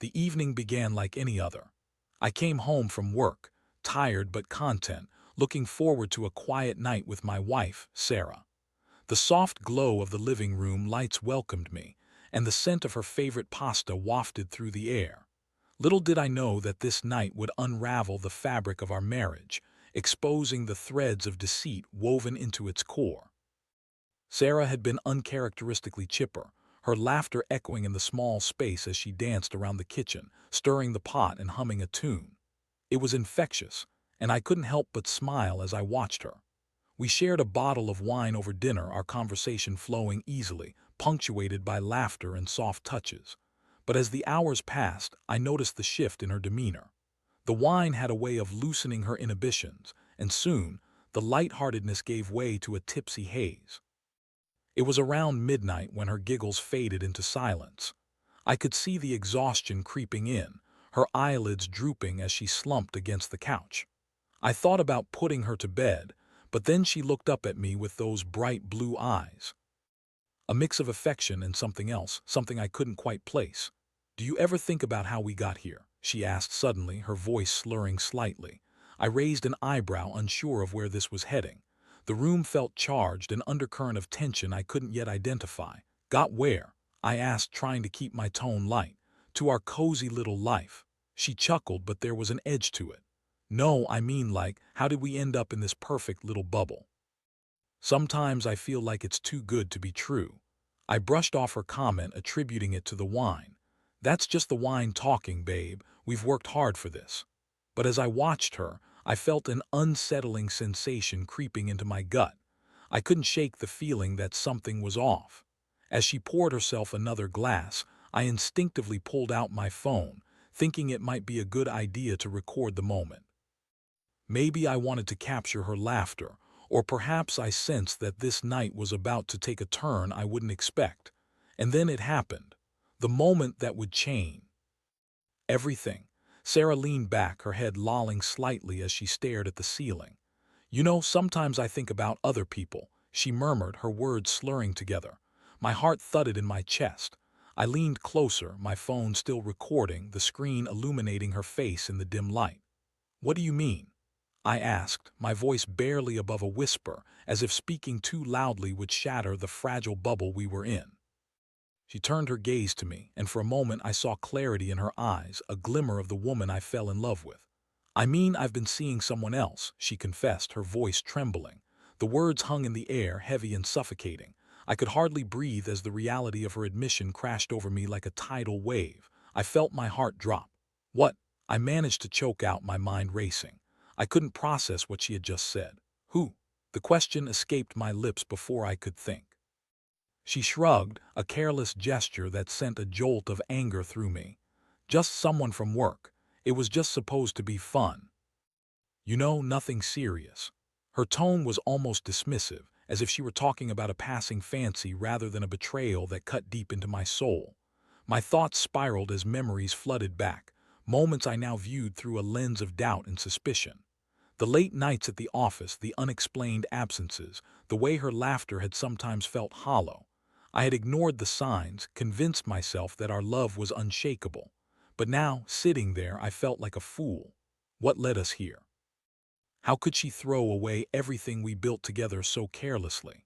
The evening began like any other. I came home from work, tired but content, looking forward to a quiet night with my wife, Sarah. The soft glow of the living room lights welcomed me, and the scent of her favorite pasta wafted through the air. Little did I know that this night would unravel the fabric of our marriage, exposing the threads of deceit woven into its core. Sarah had been uncharacteristically chipper, her laughter echoing in the small space as she danced around the kitchen, stirring the pot and humming a tune. It was infectious, and I couldn't help but smile as I watched her. We shared a bottle of wine over dinner, our conversation flowing easily, punctuated by laughter and soft touches. But as the hours passed, I noticed the shift in her demeanor. The wine had a way of loosening her inhibitions, and soon, the lightheartedness gave way to a tipsy haze. It was around midnight when her giggles faded into silence. I could see the exhaustion creeping in, her eyelids drooping as she slumped against the couch. I thought about putting her to bed, but then she looked up at me with those bright blue eyes. A mix of affection and something else, something I couldn't quite place. "Do you ever think about how we got here?" she asked suddenly, her voice slurring slightly. I raised an eyebrow, unsure of where this was heading. The room felt charged, an undercurrent of tension I couldn't yet identify. "Got where?" I asked, trying to keep my tone light. "To our cozy little life." She chuckled, but there was an edge to it. "No, I mean how did we end up in this perfect little bubble?" Sometimes I feel like it's too good to be true. I brushed off her comment, attributing it to the wine. "That's just the wine talking, babe. We've worked hard for this." But as I watched her, I felt an unsettling sensation creeping into my gut. I couldn't shake the feeling that something was off. As she poured herself another glass, I instinctively pulled out my phone, thinking it might be a good idea to record the moment. Maybe I wanted to capture her laughter, or perhaps I sensed that this night was about to take a turn I wouldn't expect. And then it happened. The moment that would change everything. Sarah leaned back, her head lolling slightly as she stared at the ceiling. "You know, sometimes I think about other people," she murmured, her words slurring together. My heart thudded in my chest. I leaned closer, my phone still recording, the screen illuminating her face in the dim light. "What do you mean?" I asked, my voice barely above a whisper, as if speaking too loudly would shatter the fragile bubble we were in. She turned her gaze to me, and for a moment I saw clarity in her eyes, a glimmer of the woman I fell in love with. "I mean, I've been seeing someone else," she confessed, her voice trembling. The words hung in the air, heavy and suffocating. I could hardly breathe as the reality of her admission crashed over me like a tidal wave. I felt my heart drop. "What?" I managed to choke out, my mind racing. I couldn't process what she had just said. "Who?" The question escaped my lips before I could think. She shrugged, a careless gesture that sent a jolt of anger through me. "Just someone from work. It was just supposed to be fun. You know, nothing serious." Her tone was almost dismissive, as if she were talking about a passing fancy rather than a betrayal that cut deep into my soul. My thoughts spiraled as memories flooded back, moments I now viewed through a lens of doubt and suspicion. The late nights at the office, the unexplained absences, the way her laughter had sometimes felt hollow. I had ignored the signs, convinced myself that our love was unshakable. But now, sitting there, I felt like a fool. What led us here? How could she throw away everything we built together so carelessly?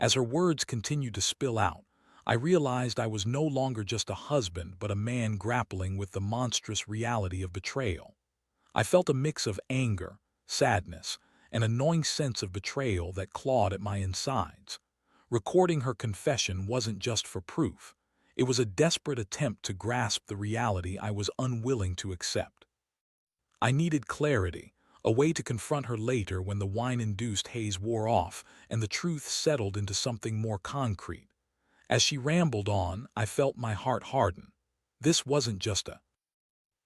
As her words continued to spill out, I realized I was no longer just a husband but a man grappling with the monstrous reality of betrayal. I felt a mix of anger, sadness, and a gnawing sense of betrayal that clawed at my insides. Recording her confession wasn't just for proof. It was a desperate attempt to grasp the reality I was unwilling to accept. I needed clarity, a way to confront her later when the wine-induced haze wore off and the truth settled into something more concrete. As she rambled on, I felt my heart harden. This wasn't just a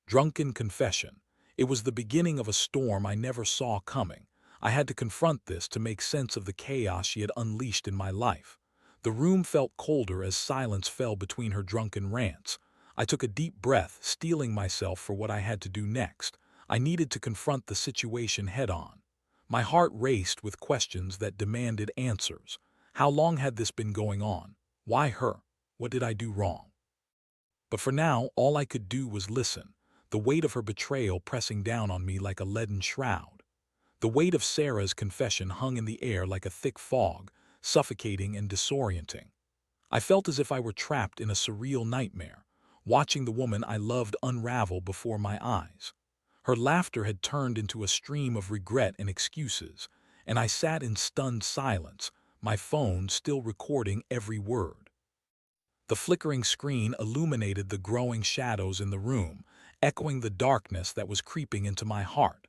drunken confession. It was the beginning of a storm I never saw coming. I had to confront this to make sense of the chaos she had unleashed in my life. The room felt colder as silence fell between her drunken rants. I took a deep breath, steeling myself for what I had to do next. I needed to confront the situation head-on. My heart raced with questions that demanded answers. How long had this been going on? Why her? What did I do wrong? But for now, all I could do was listen, the weight of her betrayal pressing down on me like a leaden shroud. The weight of Sarah's confession hung in the air like a thick fog, suffocating and disorienting. I felt as if I were trapped in a surreal nightmare, watching the woman I loved unravel before my eyes. Her laughter had turned into a stream of regret and excuses, and I sat in stunned silence, my phone still recording every word. The flickering screen illuminated the growing shadows in the room, echoing the darkness that was creeping into my heart.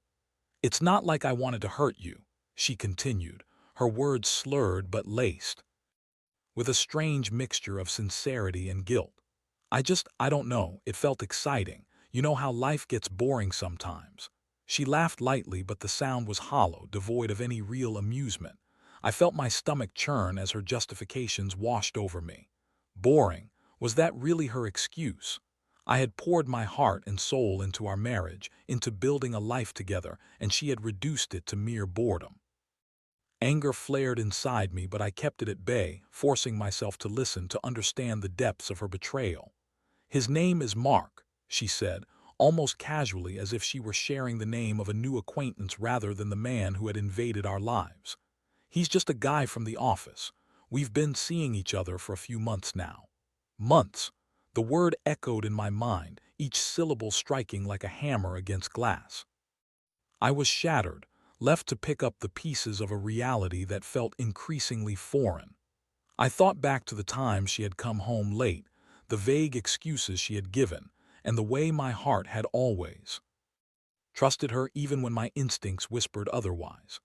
"It's not like I wanted to hurt you," she continued, her words slurred but laced with a strange mixture of sincerity and guilt. I don't know, it felt exciting. You know how life gets boring sometimes." She laughed lightly, but the sound was hollow, devoid of any real amusement. I felt my stomach churn as her justifications washed over me. Boring, was that really her excuse? I had poured my heart and soul into our marriage, into building a life together, and she had reduced it to mere boredom. Anger flared inside me, but I kept it at bay, forcing myself to listen to understand the depths of her betrayal. "His name is Mark," she said, almost casually, as if she were sharing the name of a new acquaintance rather than the man who had invaded our lives. "He's just a guy from the office. We've been seeing each other for a few months now." Months. The word echoed in my mind, each syllable striking like a hammer against glass. I was shattered, left to pick up the pieces of a reality that felt increasingly foreign. I thought back to the times she had come home late, the vague excuses she had given, and the way my heart had always trusted her even when my instincts whispered otherwise.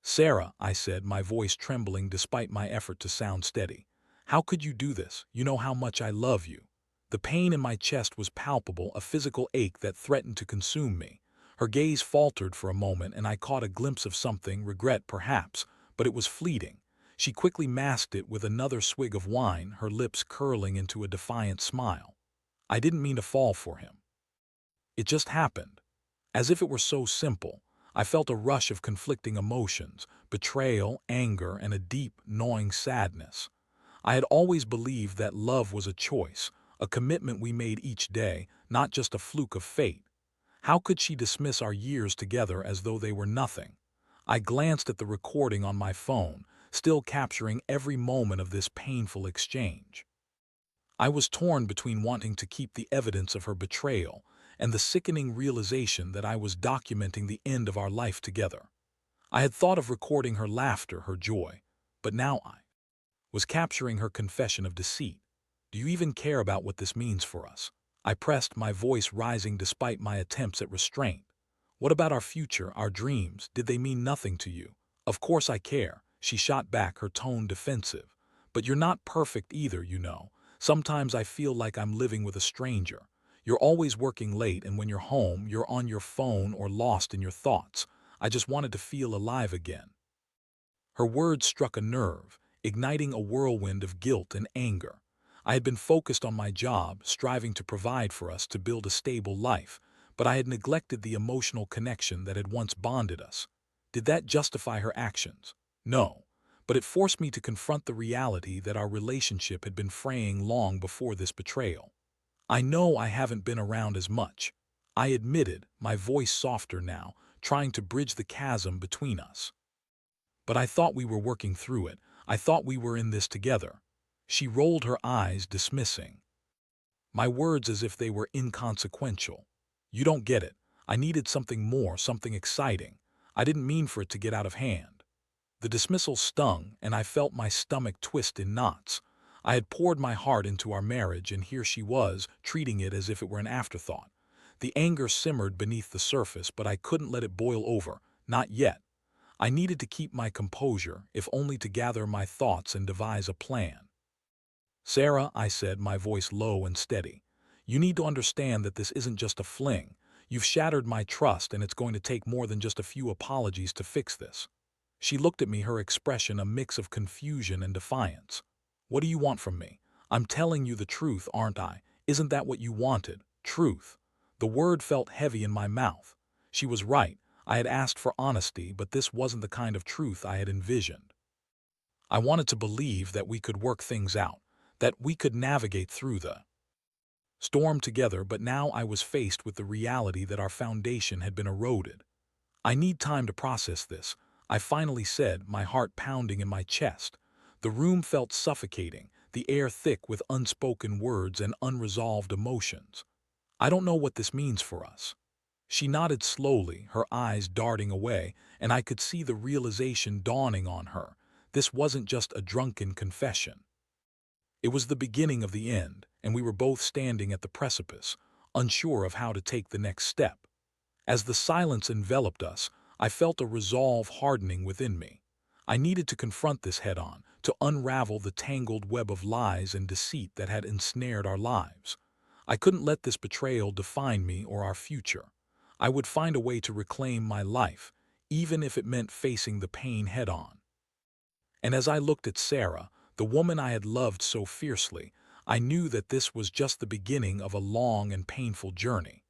"Sarah," I said, my voice trembling despite my effort to sound steady. "How could you do this? You know how much I love you." The pain in my chest was palpable, a physical ache that threatened to consume me. Her gaze faltered for a moment, and I caught a glimpse of something, regret perhaps, but it was fleeting. She quickly masked it with another swig of wine, her lips curling into a defiant smile. "I didn't mean to fall for him. It just happened." As if it were so simple, I felt a rush of conflicting emotions, betrayal, anger, and a deep, gnawing sadness. I had always believed that love was a choice, a commitment we made each day, not just a fluke of fate. How could she dismiss our years together as though they were nothing? I glanced at the recording on my phone, still capturing every moment of this painful exchange. I was torn between wanting to keep the evidence of her betrayal and the sickening realization that I was documenting the end of our life together. I had thought of recording her laughter, her joy, but now I was capturing her confession of deceit. "Do you even care about what this means for us?" I pressed, my voice rising despite my attempts at restraint. "What about our future, our dreams? Did they mean nothing to you?" "Of course I care," she shot back, her tone defensive. "But you're not perfect either, you know. Sometimes I feel like I'm living with a stranger. You're always working late, and when you're home, you're on your phone or lost in your thoughts. I just wanted to feel alive again." Her words struck a nerve, igniting a whirlwind of guilt and anger. I had been focused on my job, striving to provide for us, to build a stable life, but I had neglected the emotional connection that had once bonded us. Did that justify her actions? No, but it forced me to confront the reality that our relationship had been fraying long before this betrayal. "I know I haven't been around as much," I admitted, my voice softer now, trying to bridge the chasm between us. "But I thought we were working through it. I thought we were in this together." She rolled her eyes, dismissing my words as if they were inconsequential. "You don't get it. I needed something more, something exciting. I didn't mean for it to get out of hand." The dismissal stung, and I felt my stomach twist in knots. I had poured my heart into our marriage, and here she was, treating it as if it were an afterthought. The anger simmered beneath the surface, but I couldn't let it boil over, not yet. I needed to keep my composure, if only to gather my thoughts and devise a plan. "Sarah," I said, my voice low and steady, "you need to understand that this isn't just a fling. You've shattered my trust, and it's going to take more than just a few apologies to fix this." She looked at me, her expression a mix of confusion and defiance. "What do you want from me? I'm telling you the truth, aren't I? Isn't that what you wanted? Truth." The word felt heavy in my mouth. She was right. I had asked for honesty, but this wasn't the kind of truth I had envisioned. I wanted to believe that we could work things out, that we could navigate through the stormed together, but now I was faced with the reality that our foundation had been eroded. I need time to process this, I finally said, my heart pounding in my chest. The room felt suffocating, the air thick with unspoken words and unresolved emotions. I don't know what this means for us. She nodded slowly, her eyes darting away, and I could see the realization dawning on her. This wasn't just a drunken confession. It was the beginning of the end, and we were both standing at the precipice, unsure of how to take the next step. As the silence enveloped us, I felt a resolve hardening within me. I needed to confront this head-on, to unravel the tangled web of lies and deceit that had ensnared our lives. I couldn't let this betrayal define me or our future. I would find a way to reclaim my life, even if it meant facing the pain head-on. And as I looked at Sarah, the woman I had loved so fiercely, I knew that this was just the beginning of a long and painful journey.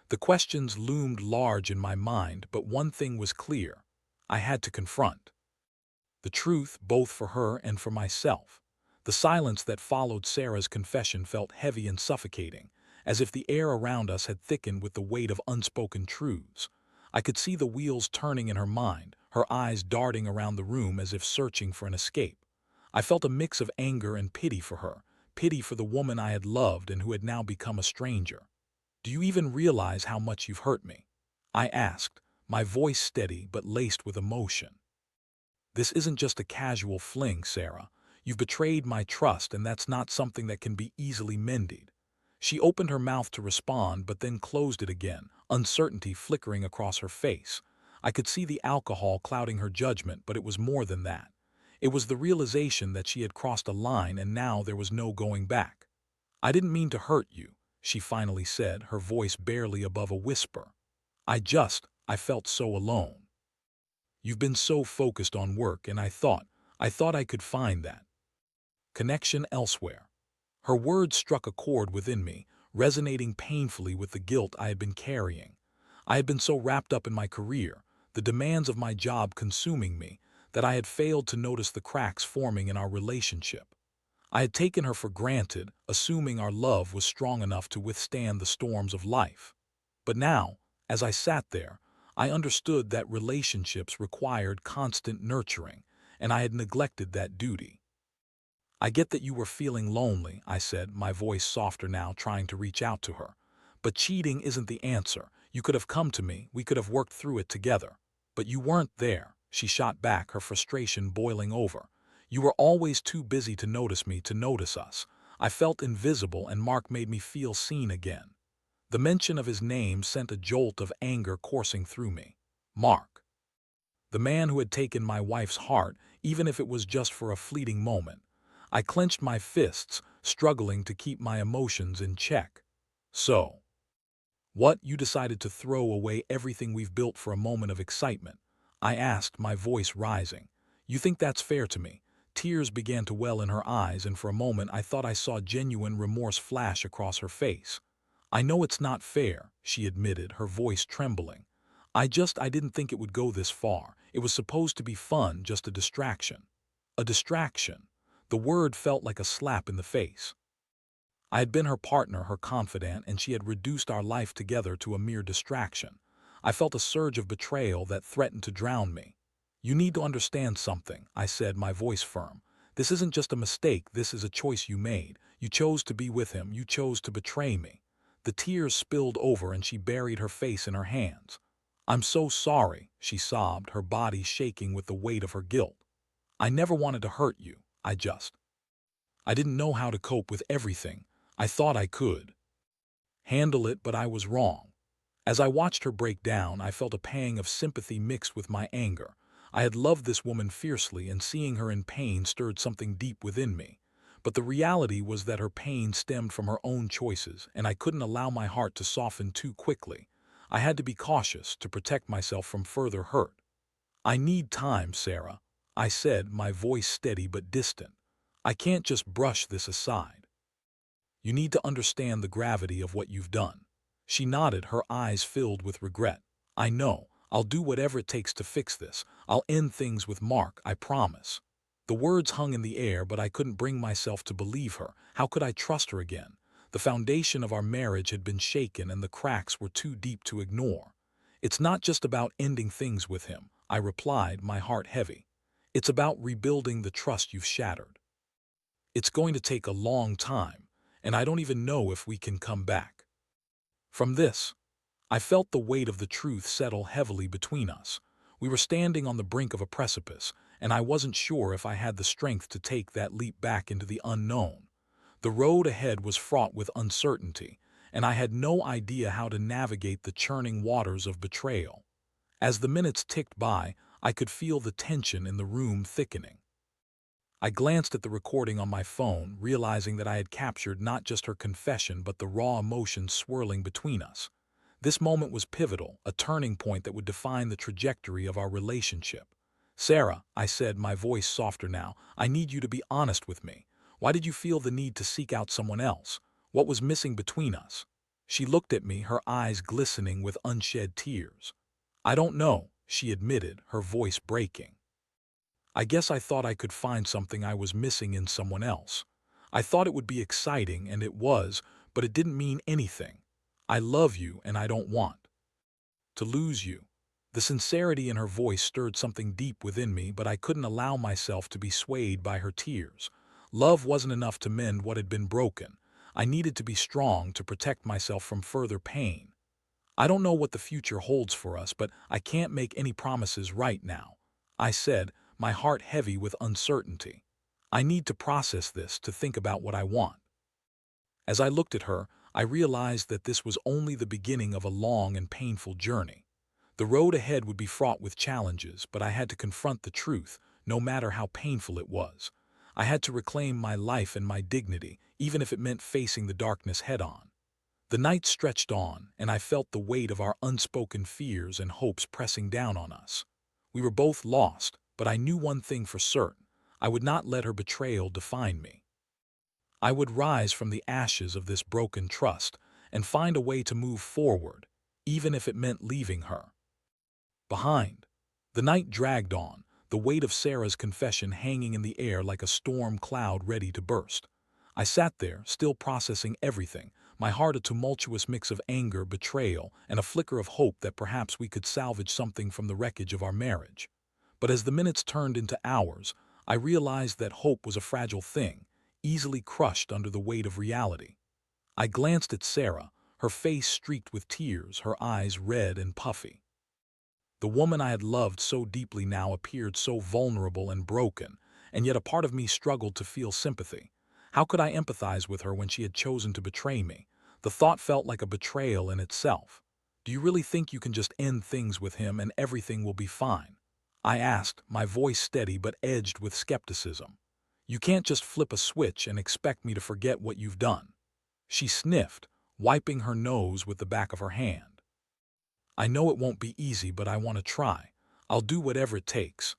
The questions loomed large in my mind, but one thing was clear. I had to confront the truth, both for her and for myself. The silence that followed Sarah's confession felt heavy and suffocating, as if the air around us had thickened with the weight of unspoken truths. I could see the wheels turning in her mind, her eyes darting around the room as if searching for an escape. I felt a mix of anger and pity for her, pity for the woman I had loved and who had now become a stranger. "Do you even realize how much you've hurt me?" I asked, my voice steady but laced with emotion. "This isn't just a casual fling, Sarah. You've betrayed my trust, and that's not something that can be easily mended." She opened her mouth to respond, but then closed it again, uncertainty flickering across her face. I could see the alcohol clouding her judgment, but it was more than that. It was the realization that she had crossed a line and now there was no going back. "I didn't mean to hurt you," she finally said, her voice barely above a whisper. I felt so alone. You've been so focused on work, and I thought I could find that connection elsewhere." Her words struck a chord within me, resonating painfully with the guilt I had been carrying. I had been so wrapped up in my career, the demands of my job consuming me, that I had failed to notice the cracks forming in our relationship. I had taken her for granted, assuming our love was strong enough to withstand the storms of life. But now, as I sat there, I understood that relationships required constant nurturing, and I had neglected that duty. "I get that you were feeling lonely," I said, my voice softer now, trying to reach out to her. "But cheating isn't the answer. You could have come to me, we could have worked through it together. But you weren't there," she shot back, her frustration boiling over. "You were always too busy to notice me, to notice us. I felt invisible, and Mark made me feel seen again." The mention of his name sent a jolt of anger coursing through me. Mark. The man who had taken my wife's heart, even if it was just for a fleeting moment. I clenched my fists, struggling to keep my emotions in check. "So, what, you decided to throw away everything we've built for a moment of excitement?" I asked, my voice rising. "You think that's fair to me?" Tears began to well in her eyes, and for a moment I thought I saw genuine remorse flash across her face. "I know it's not fair," she admitted, her voice trembling. I didn't think it would go this far. It was supposed to be fun, just a distraction." A distraction. The word felt like a slap in the face. I had been her partner, her confidant, and she had reduced our life together to a mere distraction. I felt a surge of betrayal that threatened to drown me. "You need to understand something," I said, my voice firm. "This isn't just a mistake, this is a choice you made. You chose to be with him, you chose to betray me." The tears spilled over and she buried her face in her hands. "I'm so sorry," she sobbed, her body shaking with the weight of her guilt. "I never wanted to hurt you, I didn't know how to cope with everything. I thought I could handle it, but I was wrong." As I watched her break down, I felt a pang of sympathy mixed with my anger. I had loved this woman fiercely, and seeing her in pain stirred something deep within me. But the reality was that her pain stemmed from her own choices, and I couldn't allow my heart to soften too quickly. I had to be cautious to protect myself from further hurt. "I need time, Sarah," I said, my voice steady but distant. "I can't just brush this aside. You need to understand the gravity of what you've done." She nodded, her eyes filled with regret. "I know. I'll do whatever it takes to fix this. I'll end things with Mark, I promise." The words hung in the air, but I couldn't bring myself to believe her. How could I trust her again? The foundation of our marriage had been shaken and the cracks were too deep to ignore. It's not just about ending things with him, I replied, my heart heavy. It's about rebuilding the trust you've shattered. It's going to take a long time, and I don't even know if we can come back. From this, I felt the weight of the truth settle heavily between us. We were standing on the brink of a precipice, and I wasn't sure if I had the strength to take that leap back into the unknown. The road ahead was fraught with uncertainty, and I had no idea how to navigate the churning waters of betrayal. As the minutes ticked by, I could feel the tension in the room thickening. I glanced at the recording on my phone, realizing that I had captured not just her confession but the raw emotions swirling between us. This moment was pivotal, a turning point that would define the trajectory of our relationship. "Sarah," I said, my voice softer now, "I need you to be honest with me. Why did you feel the need to seek out someone else? What was missing between us?" She looked at me, her eyes glistening with unshed tears. "I don't know," she admitted, her voice breaking. "I guess I thought I could find something I was missing in someone else. I thought it would be exciting, and it was, but it didn't mean anything. I love you, and I don't want to lose you." The sincerity in her voice stirred something deep within me, but I couldn't allow myself to be swayed by her tears. Love wasn't enough to mend what had been broken. I needed to be strong to protect myself from further pain. "I don't know what the future holds for us, but I can't make any promises right now," I said, my heart heavy with uncertainty. "I need to process this, to think about what I want." As I looked at her, I realized that this was only the beginning of a long and painful journey. The road ahead would be fraught with challenges, but I had to confront the truth, no matter how painful it was. I had to reclaim my life and my dignity, even if it meant facing the darkness head-on. The night stretched on, and I felt the weight of our unspoken fears and hopes pressing down on us. We were both lost, but I knew one thing for certain: I would not let her betrayal define me. I would rise from the ashes of this broken trust and find a way to move forward, even if it meant leaving her behind. The night dragged on, the weight of Sarah's confession hanging in the air like a storm cloud ready to burst. I sat there, still processing everything, my heart a tumultuous mix of anger, betrayal, and a flicker of hope that perhaps we could salvage something from the wreckage of our marriage. But as the minutes turned into hours, I realized that hope was a fragile thing, easily crushed under the weight of reality. I glanced at Sarah, her face streaked with tears, her eyes red and puffy. The woman I had loved so deeply now appeared so vulnerable and broken, and yet a part of me struggled to feel sympathy. How could I empathize with her when she had chosen to betray me? The thought felt like a betrayal in itself. "Do you really think you can just end things with him and everything will be fine?" I asked, my voice steady but edged with skepticism. "You can't just flip a switch and expect me to forget what you've done." She sniffed, wiping her nose with the back of her hand. "I know it won't be easy, but I want to try. I'll do whatever it takes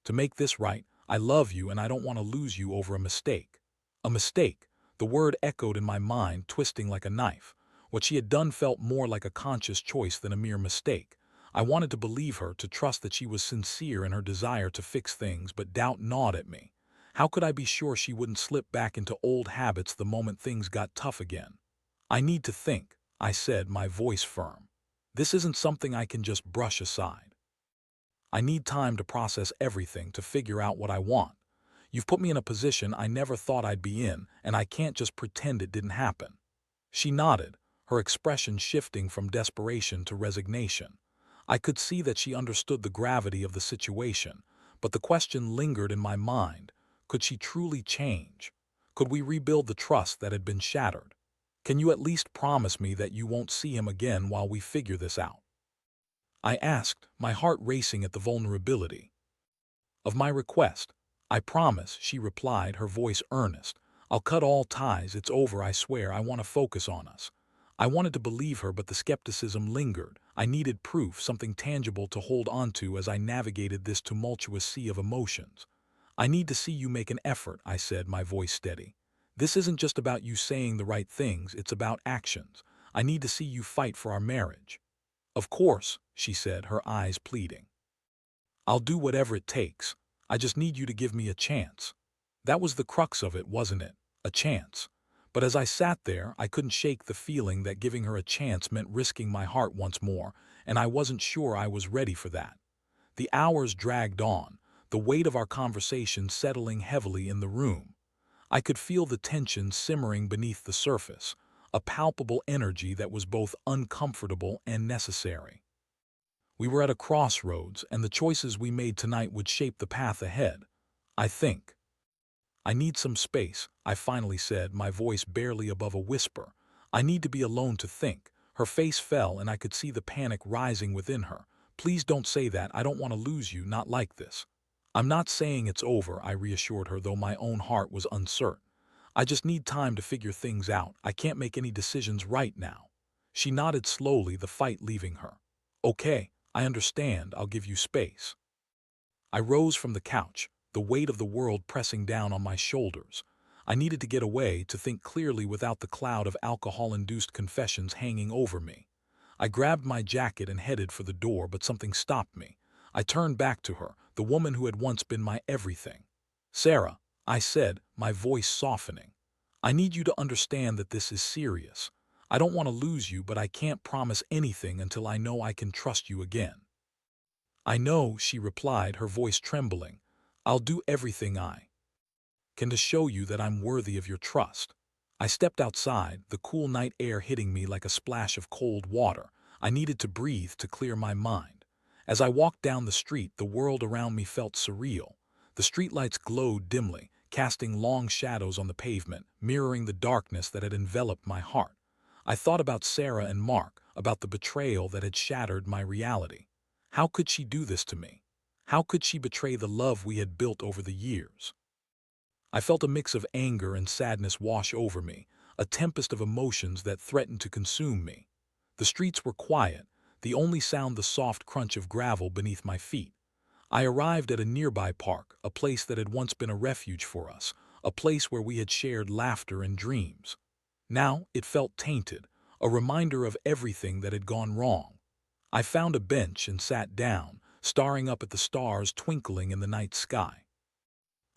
to make this right. I love you and I don't want to lose you over a mistake." A mistake. The word echoed in my mind, twisting like a knife. What she had done felt more like a conscious choice than a mere mistake. I wanted to believe her, to trust that she was sincere in her desire to fix things, but doubt gnawed at me. How could I be sure she wouldn't slip back into old habits the moment things got tough again? "I need to think," I said, my voice firm. "This isn't something I can just brush aside. I need time to process everything, to figure out what I want. You've put me in a position I never thought I'd be in, and I can't just pretend it didn't happen." She nodded, her expression shifting from desperation to resignation. I could see that she understood the gravity of the situation, but the question lingered in my mind. Could she truly change? Could we rebuild the trust that had been shattered? "Can you at least promise me that you won't see him again while we figure this out?" I asked, my heart racing at the vulnerability of my request. "I promise," she replied, her voice earnest. "I'll cut all ties. It's over, I swear. I want to focus on us." I wanted to believe her, but the skepticism lingered. I needed proof, something tangible to hold onto as I navigated this tumultuous sea of emotions. "I need to see you make an effort," I said, my voice steady. "This isn't just about you saying the right things, it's about actions. I need to see you fight for our marriage." "Of course," she said, her eyes pleading. "I'll do whatever it takes. I just need you to give me a chance." That was the crux of it, wasn't it? A chance. But as I sat there, I couldn't shake the feeling that giving her a chance meant risking my heart once more, and I wasn't sure I was ready for that. The hours dragged on, the weight of our conversation settling heavily in the room. I could feel the tension simmering beneath the surface, a palpable energy that was both uncomfortable and necessary. We were at a crossroads, and the choices we made tonight would shape the path ahead. I think. I need some space, I finally said, my voice barely above a whisper. I need to be alone to think. Her face fell, and I could see the panic rising within her. Please don't say that. I don't want to lose you, not like this. I'm not saying it's over, I reassured her, though my own heart was uncertain. I just need time to figure things out. I can't make any decisions right now. She nodded slowly, the fight leaving her. Okay, I understand. I'll give you space. I rose from the couch, the weight of the world pressing down on my shoulders. I needed to get away, to think clearly without the cloud of alcohol-induced confessions hanging over me. I grabbed my jacket and headed for the door, but something stopped me. I turned back to her, the woman who had once been my everything. Sarah, I said, my voice softening. I need you to understand that this is serious. I don't want to lose you, but I can't promise anything until I know I can trust you again. I know, she replied, her voice trembling. I'll do everything I can to show you that I'm worthy of your trust. I stepped outside, the cool night air hitting me like a splash of cold water. I needed to breathe to clear my mind. As I walked down the street, the world around me felt surreal. The streetlights glowed dimly, casting long shadows on the pavement, mirroring the darkness that had enveloped my heart. I thought about Sarah and Mark, about the betrayal that had shattered my reality. How could she do this to me? How could she betray the love we had built over the years? I felt a mix of anger and sadness wash over me, a tempest of emotions that threatened to consume me. The streets were quiet, the only sound the soft crunch of gravel beneath my feet. I arrived at a nearby park, a place that had once been a refuge for us, a place where we had shared laughter and dreams. Now it felt tainted, a reminder of everything that had gone wrong. I found a bench and sat down, staring up at the stars twinkling in the night sky.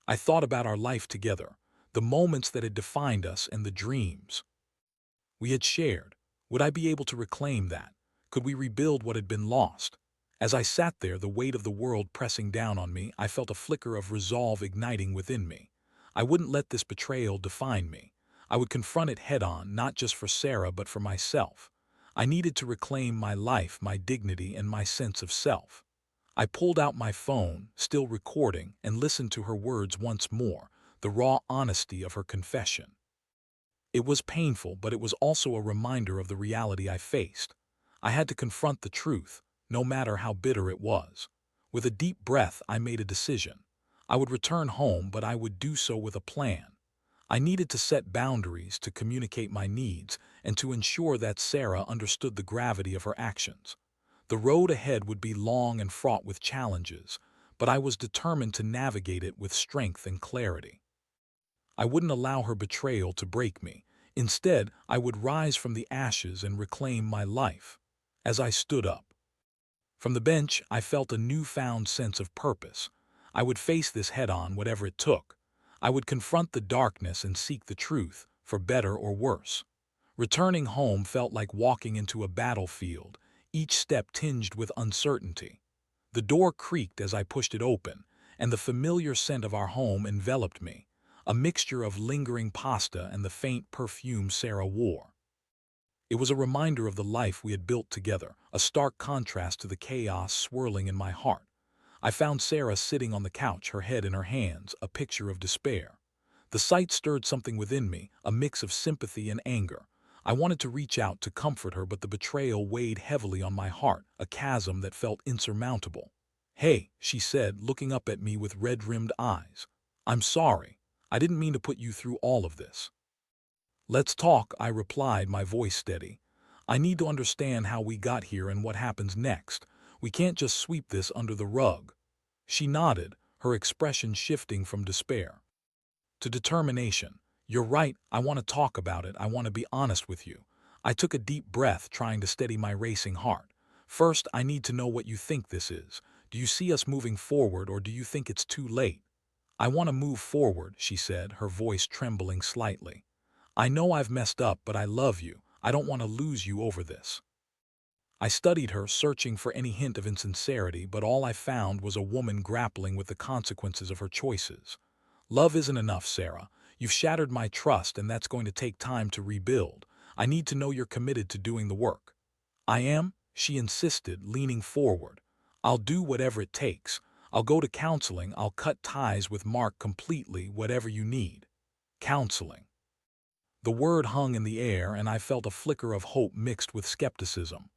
I thought about our life together, the moments that had defined us and the dreams we had shared. Would I be able to reclaim that? Could we rebuild what had been lost? As I sat there, the weight of the world pressing down on me, I felt a flicker of resolve igniting within me. I wouldn't let this betrayal define me. I would confront it head-on, not just for Sarah, but for myself. I needed to reclaim my life, my dignity, and my sense of self. I pulled out my phone, still recording, and listened to her words once more, the raw honesty of her confession. It was painful, but it was also a reminder of the reality I faced. I had to confront the truth, no matter how bitter it was. With a deep breath, I made a decision. I would return home, but I would do so with a plan. I needed to set boundaries, to communicate my needs, and to ensure that Sarah understood the gravity of her actions. The road ahead would be long and fraught with challenges, but I was determined to navigate it with strength and clarity. I wouldn't allow her betrayal to break me. Instead, I would rise from the ashes and reclaim my life. As I stood up from the bench, I felt a newfound sense of purpose. I would face this head-on, whatever it took. I would confront the darkness and seek the truth, for better or worse. Returning home felt like walking into a battlefield, each step tinged with uncertainty. The door creaked as I pushed it open, and the familiar scent of our home enveloped me, a mixture of lingering pasta and the faint perfume Sarah wore. It was a reminder of the life we had built together, a stark contrast to the chaos swirling in my heart. I found Sarah sitting on the couch, her head in her hands, a picture of despair. The sight stirred something within me, a mix of sympathy and anger. I wanted to reach out to comfort her, but the betrayal weighed heavily on my heart, a chasm that felt insurmountable. "Hey," she said, looking up at me with red-rimmed eyes. "I'm sorry. I didn't mean to put you through all of this." "Let's talk," I replied, my voice steady. "I need to understand how we got here and what happens next. We can't just sweep this under the rug." She nodded, her expression shifting from despair to determination. "You're right, I want to talk about it. I want to be honest with you." I took a deep breath, trying to steady my racing heart. "First, I need to know what you think this is. Do you see us moving forward, or do you think it's too late?" "I want to move forward," she said, her voice trembling slightly. I know I've messed up, but I love you. I don't want to lose you over this. I studied her, searching for any hint of insincerity, but all I found was a woman grappling with the consequences of her choices. Love isn't enough, Sarah. You've shattered my trust, and that's going to take time to rebuild. I need to know you're committed to doing the work. I am, she insisted, leaning forward. I'll do whatever it takes. I'll go to counseling. I'll cut ties with Mark completely, whatever you need. Counseling. The word hung in the air, and I felt a flicker of hope mixed with skepticism.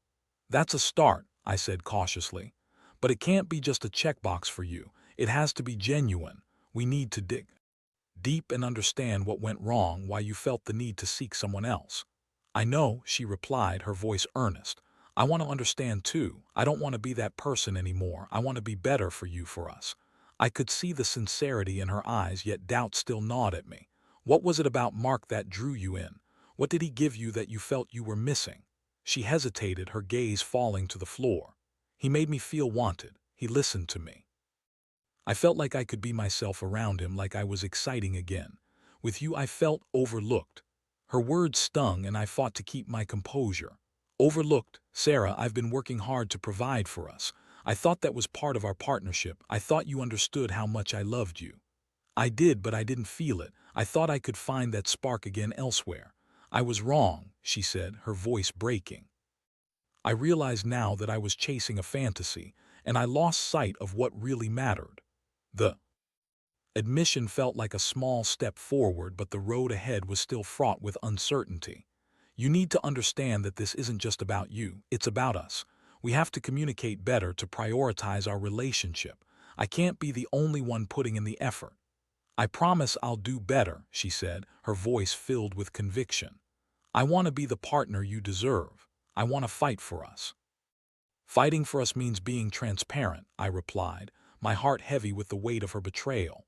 That's a start, I said cautiously. But it can't be just a checkbox for you. It has to be genuine. We need to dig deep and understand what went wrong, why you felt the need to seek someone else. I know, she replied, her voice earnest. I want to understand too. I don't want to be that person anymore. I want to be better for you, for us. I could see the sincerity in her eyes, yet doubt still gnawed at me. What was it about Mark that drew you in? What did he give you that you felt you were missing? She hesitated, her gaze falling to the floor. He made me feel wanted. He listened to me. I felt like I could be myself around him, like I was exciting again. With you, I felt overlooked. Her words stung, and I fought to keep my composure. Overlooked? Sarah, I've been working hard to provide for us. I thought that was part of our partnership. I thought you understood how much I loved you. I did, but I didn't feel it. I thought I could find that spark again elsewhere. I was wrong, she said, her voice breaking. I realized now that I was chasing a fantasy, and I lost sight of what really mattered. The admission felt like a small step forward, but the road ahead was still fraught with uncertainty. You need to understand that this isn't just about you, it's about us. We have to communicate better to prioritize our relationship. I can't be the only one putting in the effort. I promise I'll do better, she said, her voice filled with conviction. I want to be the partner you deserve. I want to fight for us. Fighting for us means being transparent, I replied, my heart heavy with the weight of her betrayal.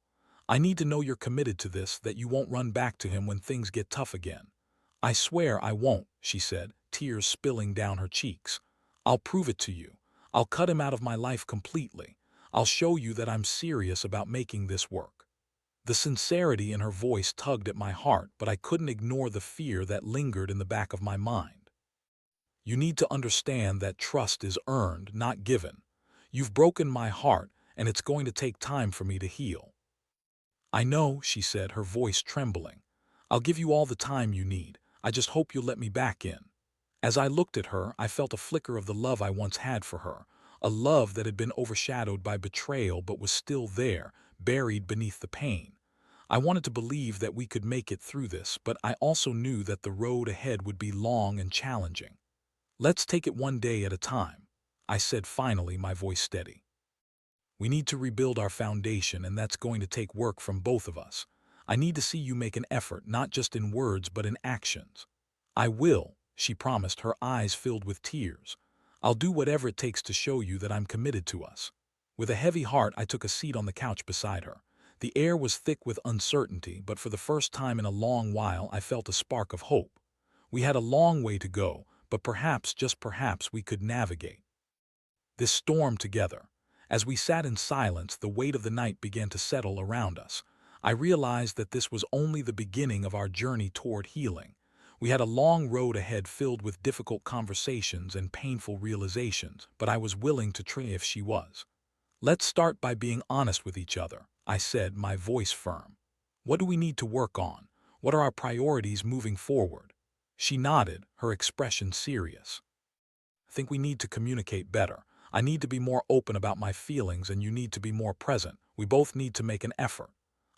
I need to know you're committed to this, that you won't run back to him when things get tough again. I swear I won't, she said, tears spilling down her cheeks. I'll prove it to you. I'll cut him out of my life completely. I'll show you that I'm serious about making this work. The sincerity in her voice tugged at my heart, but I couldn't ignore the fear that lingered in the back of my mind. You need to understand that trust is earned, not given. You've broken my heart, and it's going to take time for me to heal. I know, she said, her voice trembling. I'll give you all the time you need. I just hope you'll let me back in. As I looked at her, I felt a flicker of the love I once had for her, a love that had been overshadowed by betrayal but was still there, buried beneath the pain. I wanted to believe that we could make it through this, but I also knew that the road ahead would be long and challenging. Let's take it one day at a time, I said finally, my voice steady. We need to rebuild our foundation, and that's going to take work from both of us. I need to see you make an effort, not just in words but in actions. I will, she promised, her eyes filled with tears. I'll do whatever it takes to show you that I'm committed to us. With a heavy heart, I took a seat on the couch beside her. The air was thick with uncertainty, but for the first time in a long while I felt a spark of hope. We had a long way to go, but perhaps, just perhaps, we could navigate this storm together. As we sat in silence, the weight of the night began to settle around us. I realized that this was only the beginning of our journey toward healing. We had a long road ahead filled with difficult conversations and painful realizations, but I was willing to try if she was. Let's start by being honest with each other, I said, my voice firm. What do we need to work on? What are our priorities moving forward? She nodded, her expression serious. I think we need to communicate better. I need to be more open about my feelings, and you need to be more present. We both need to make an effort.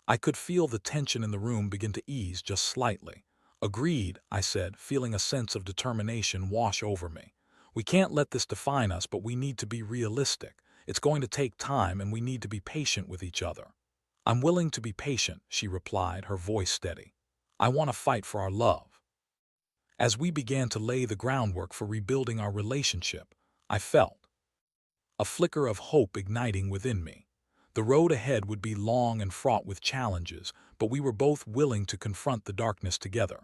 I could feel the tension in the room begin to ease just slightly. Agreed, I said, feeling a sense of determination wash over me. We can't let this define us, but we need to be realistic. It's going to take time, and we need to be patient with each other. I'm willing to be patient, she replied, her voice steady. I want to fight for our love. As we began to lay the groundwork for rebuilding our relationship, I felt a flicker of hope igniting within me. The road ahead would be long and fraught with challenges, but we were both willing to confront the darkness together.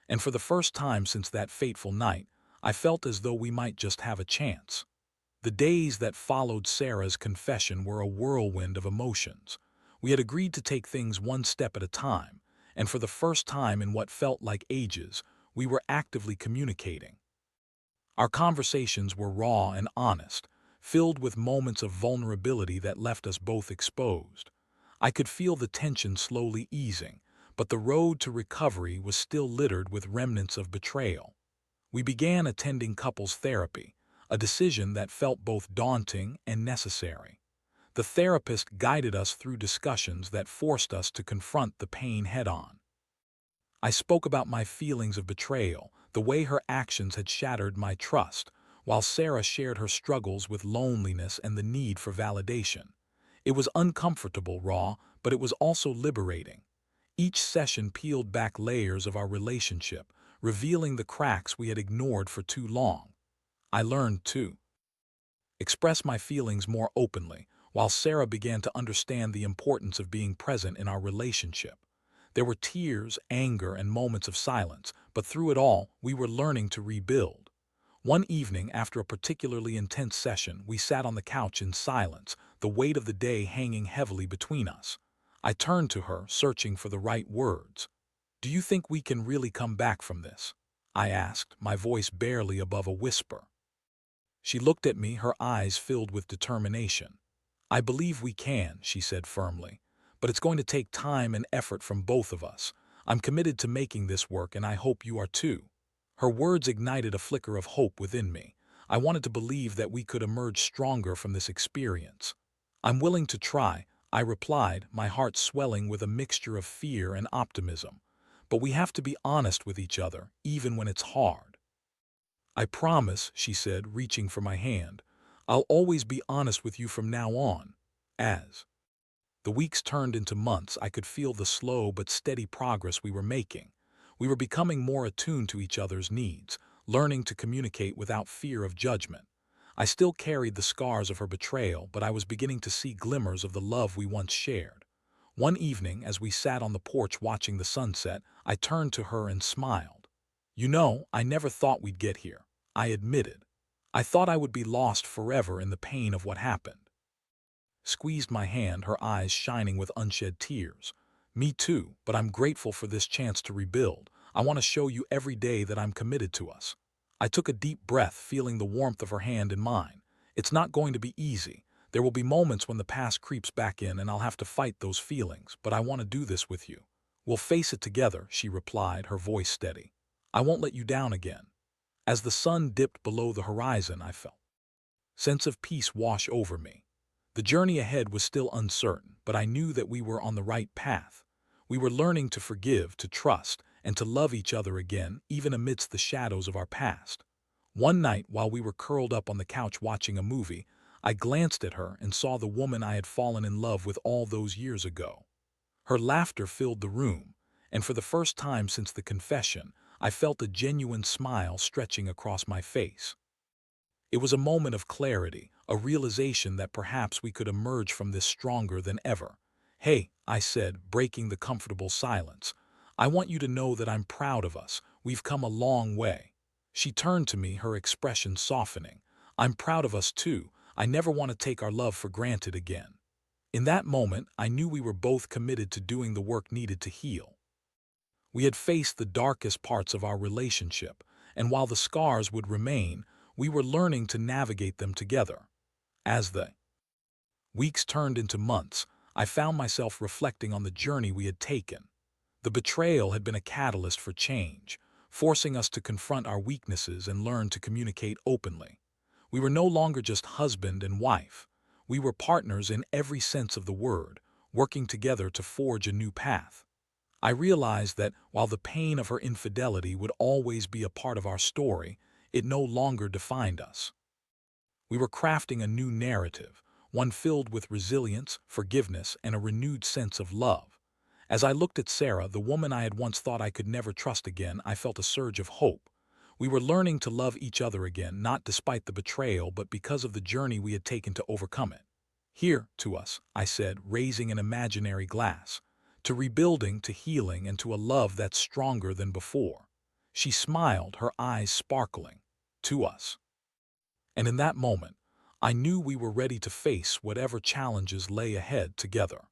And for the first time since that fateful night, I felt as though we might just have a chance. The days that followed Sarah's confession were a whirlwind of emotions. We had agreed to take things one step at a time, and for the first time in what felt like ages, we were actively communicating. Our conversations were raw and honest, filled with moments of vulnerability that left us both exposed. I could feel the tension slowly easing, but the road to recovery was still littered with remnants of betrayal. We began attending couples therapy, a decision that felt both daunting and necessary. The therapist guided us through discussions that forced us to confront the pain head-on. I spoke about my feelings of betrayal, the way her actions had shattered my trust, while Sarah shared her struggles with loneliness and the need for validation. It was uncomfortable, raw, but it was also liberating. Each session peeled back layers of our relationship, revealing the cracks we had ignored for too long. I learned, too, express my feelings more openly, while Sarah began to understand the importance of being present in our relationship. There were tears, anger, and moments of silence, but through it all, we were learning to rebuild. One evening, after a particularly intense session, we sat on the couch in silence, the weight of the day hanging heavily between us. I turned to her, searching for the right words. "Do you think we can really come back from this?" I asked, my voice barely above a whisper. She looked at me, her eyes filled with determination. "I believe we can," she said firmly, "but it's going to take time and effort from both of us. I'm committed to making this work, and I hope you are too." Her words ignited a flicker of hope within me. I wanted to believe that we could emerge stronger from this experience. "I'm willing to try," I replied, my heart swelling with a mixture of fear and optimism. "But we have to be honest with each other, even when it's hard." "I promise," she said, reaching for my hand. "I'll always be honest with you from now on." As the weeks turned into months, I could feel the slow but steady progress we were making. We were becoming more attuned to each other's needs, learning to communicate without fear of judgment. I still carried the scars of her betrayal, but I was beginning to see glimmers of the love we once shared. One evening, as we sat on the porch watching the sunset, I turned to her and smiled. "You know, I never thought we'd get here," I admitted. "I thought I would be lost forever in the pain of what happened." Squeezed my hand, her eyes shining with unshed tears. "Me too, but I'm grateful for this chance to rebuild. I want to show you every day that I'm committed to us." I took a deep breath, feeling the warmth of her hand in mine. "It's not going to be easy. There will be moments when the past creeps back in and I'll have to fight those feelings, but I want to do this with you." "We'll face it together," she replied, her voice steady. "I won't let you down again." As the sun dipped below the horizon, I felt a sense of peace wash over me. The journey ahead was still uncertain, but I knew that we were on the right path. We were learning to forgive, to trust, and to love each other again, even amidst the shadows of our past. One night, while we were curled up on the couch watching a movie, I glanced at her and saw the woman I had fallen in love with all those years ago. Her laughter filled the room, and for the first time since the confession, I felt a genuine smile stretching across my face. It was a moment of clarity, a realization that perhaps we could emerge from this stronger than ever. "Hey," I said, breaking the comfortable silence, "I want you to know that I'm proud of us. We've come a long way." She turned to me, her expression softening. "I'm proud of us too. I never want to take our love for granted again." In that moment, I knew we were both committed to doing the work needed to heal. We had faced the darkest parts of our relationship, and while the scars would remain, we were learning to navigate them together. As the weeks turned into months, I found myself reflecting on the journey we had taken. The betrayal had been a catalyst for change, forcing us to confront our weaknesses and learn to communicate openly. We were no longer just husband and wife. We were partners in every sense of the word, working together to forge a new path. I realized that while the pain of her infidelity would always be a part of our story, it no longer defined us. We were crafting a new narrative, one filled with resilience, forgiveness, and a renewed sense of love. As I looked at Sarah, the woman I had once thought I could never trust again, I felt a surge of hope. We were learning to love each other again, not despite the betrayal, but because of the journey we had taken to overcome it. "Here, to us," I said, raising an imaginary glass. "To rebuilding, to healing, and to a love that's stronger than before." She smiled, her eyes sparkling. "To us." And in that moment, I knew we were ready to face whatever challenges lay ahead together.